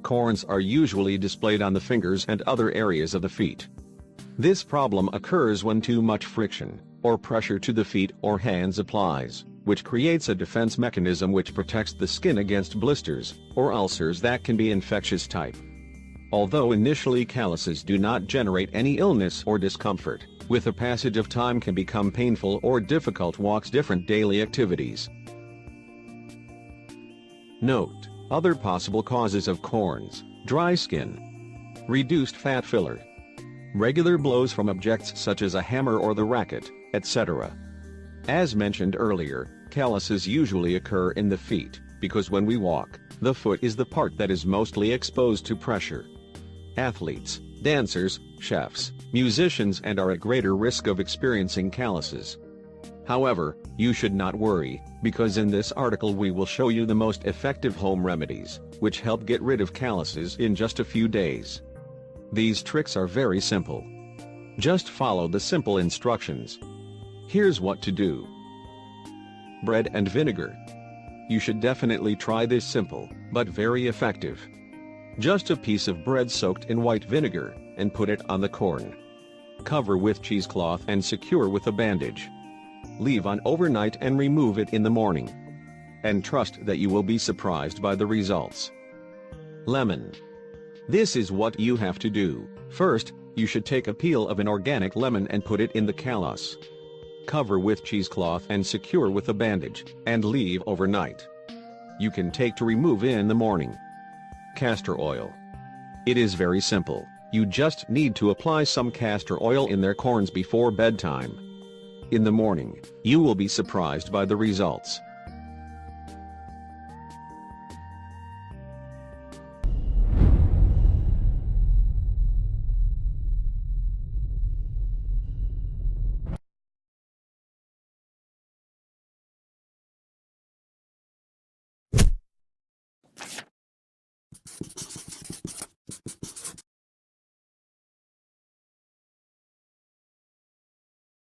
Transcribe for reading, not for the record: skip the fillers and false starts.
Corns are usually displayed on the fingers and other areas of the feet. This problem occurs when too much friction, or pressure to the feet or hands applies, which creates a defense mechanism which protects the skin against blisters, or ulcers that can be infectious type. Although initially calluses do not generate any illness or discomfort, with the passage of time can become painful or difficult walks different daily activities. Note: other possible causes of corns: dry skin, reduced fat filler, regular blows from objects such as a hammer or the racket, etc. As mentioned earlier, calluses usually occur in the feet, because when we walk, the foot is the part that is mostly exposed to pressure. Athletes, dancers, chefs, musicians are at greater risk of experiencing calluses. However, you should not worry, because in this article we will show you the most effective home remedies, which help get rid of calluses in just a few days. These tricks are very simple. Just follow the simple instructions. Here's what to do. Bread and vinegar. You should definitely try this simple, but very effective. Just a piece of bread soaked in white vinegar, and put it on the corn. Cover with cheesecloth and secure with a bandage. Leave on overnight and remove it in the morning. And trust that you will be surprised by the results. Lemon. This is what you have to do. First, you should take a peel of an organic lemon and put it in the callus. Cover with cheesecloth and secure with a bandage, and leave overnight. You can take to remove in the morning. Castor oil. It is very simple. You just need to apply some castor oil in their corns before bedtime. In the morning, you will be surprised by the results.